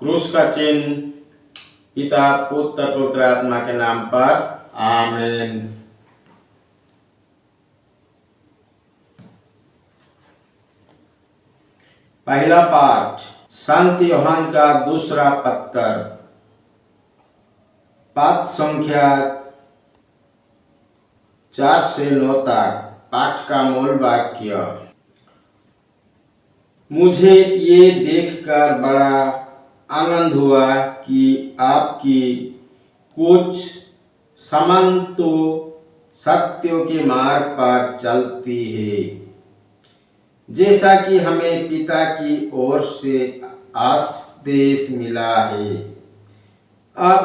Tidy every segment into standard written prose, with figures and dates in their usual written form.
क्रूस का चिन्ह पिता पुत्र पवित्र आत्मा के नाम पर आमीन। पहला पाठ संत यूहन्ना का दूसरा पत्र, पाठ संख्या 4 से 9 तक। पाठ का मूल वाक्य, मुझे ये देखकर बड़ा आनंद हुआ कि आपकी कुछ समझ तो सत्यों के मार्ग पर चलती है, जैसा कि हमें पिता की ओर से आदेश मिला है। अब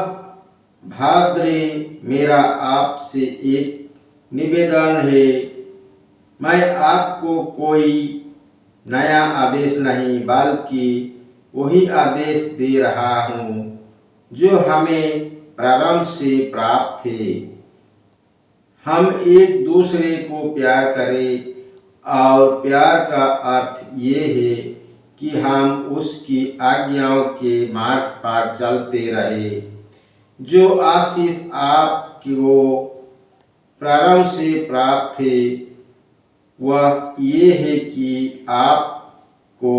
भाद्रे, मेरा आपसे एक निवेदन है, मैं आपको कोई नया आदेश नहीं बल्कि वही आदेश दे रहा हूँ जो हमें प्रारंभ से प्राप्त थे। हम एक दूसरे को प्यार करें, और प्यार का अर्थ ये है कि हम उसकी आज्ञाओं के मार्ग पर चलते रहे। जो आशीष आपको प्रारंभ से प्राप्त थे वह ये है कि आपको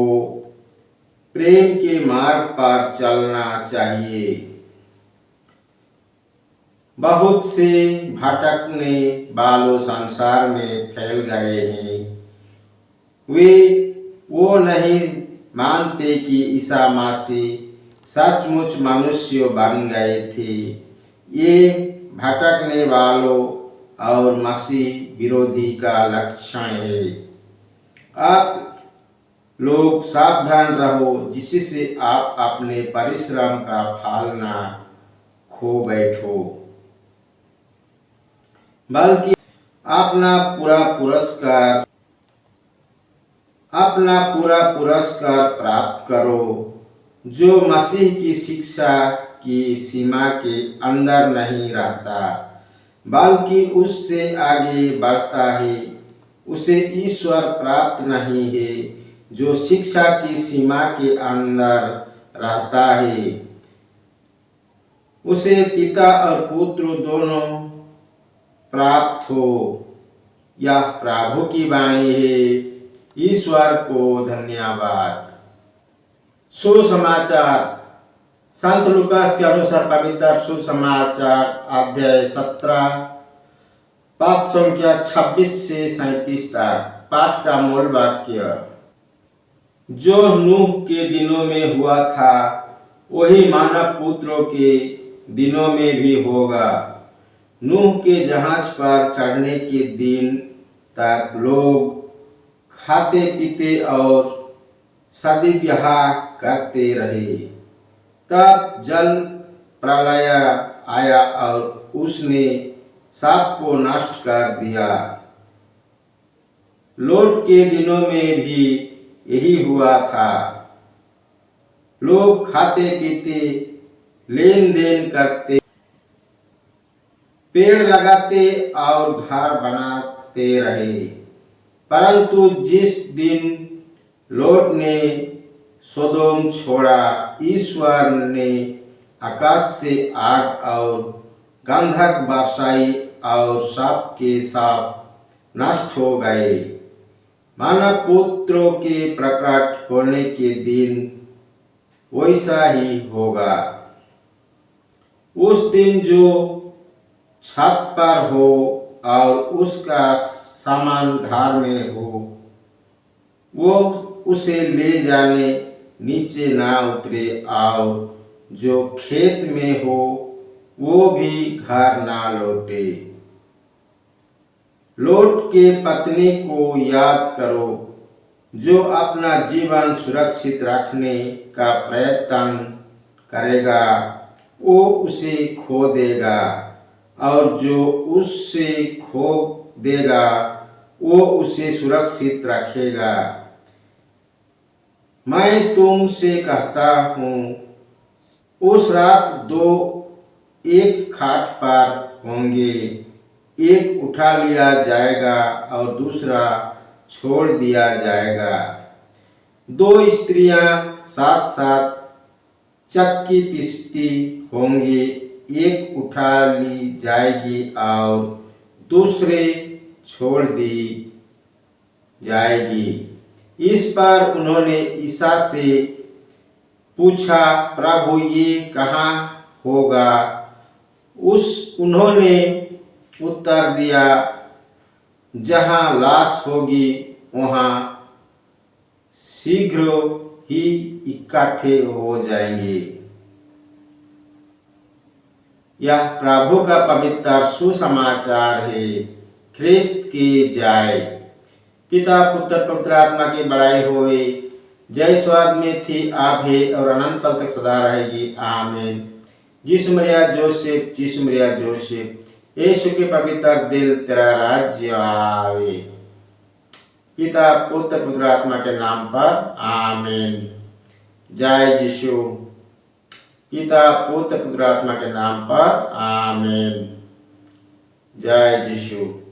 प्रेम के मार्ग पर चलना चाहिए। बहुत से भटकने वालों संसार में फैल गए हैं। वे वो नहीं मानते कि ईसा मसीह सचमुच मनुष्य बन गए थे। ये भटकने वालों और मसीह विरोधी का लक्षण है। आप लोग सावधान रहो, जिससे आप अपने परिश्रम का फल ना खो बैठो, बल्कि अपना पूरा पुरस्कार प्राप्त करो, जो मसीह की शिक्षा की सीमा के अंदर नहीं रहता बल्कि उससे आगे बढ़ता है। उसे ईश्वर प्राप्त नहीं है जो शिक्षा की सीमा के अंदर रहता है। उसे पिता और पुत्र दोनों प्राप्त हो। यह प्रभु की वाणी है। ईश्वर को धन्यवाद। सुसमाचार, संत लूकास के अनुसार पवित्र सुसमाचार अध्याय 17 पाठ संख्या 26 से 37 तक। पाठ का मूल वाक्य, जो नूह के दिनों में हुआ था वही मानव पुत्रों के दिनों में भी होगा। नूह के जहाज पर चढ़ने के दिन तक लोग खाते पीते और शादी ब्याह करते रहे। तब जल प्रलय आया और उसने सब को नष्ट कर दिया। लोट के दिनों में भी यही हुआ था। लोग खाते पीते, लेन देन करते, पेड़ लगाते और घर बनाते रहे। परंतु जिस दिन लोट ने सोदोम छोड़ा, ईश्वर ने आकाश से आग और गंधक बरसाई और सब के सब नष्ट हो गए। मानव पुत्रों के प्रकट होने के दिन वैसा ही होगा। उस दिन जो छत पर हो और उसका सामान घर में हो, वो उसे ले जाने नीचे ना उतरे, और जो खेत में हो वो भी घर ना लौटे। लोट के पत्नी को याद करो, जो अपना जीवन सुरक्षित रखने का प्रयत्न करेगा वो उसे खो देगा, और जो उससे खो देगा वो उसे सुरक्षित रखेगा। मैं तुमसे कहता हूँ, उस रात दो एक खाट पर होंगे, एक उठा लिया जाएगा और दूसरा छोड़ दिया जाएगा। दो स्त्रियां साथ साथ चक्की पिसती होंगी, एक उठा ली जाएगी और दूसरे छोड़ दी जाएगी। इस पर उन्होंने ईसा से पूछा, प्रभु ये कहाँ होगा? उन्होंने उत्तर दिया, जहाँ लाश होगी वहाँ शीघ्र ही इकट्ठे हो जाएंगे। यह प्रभु का पवित्र सुसमाचार है। ख्रिस्त की जय। पिता पुत्र पवित्र आत्मा की बड़ाई होवे। जय स्वर्ग में थी, आप है और अनंत काल तक सदा रहेगी। आमीन। यीशु मरिया जोसेफ, यीशु मरिया जोसेफ, यीशु के पवित्र दिल, तेरा राज्य आवे। पिता पुत्र पवित्र आत्मा के नाम पर आमीन। जय यीशु। पिता पुत्र पवित्र आत्मा के नाम पर आमीन। जय यीशु।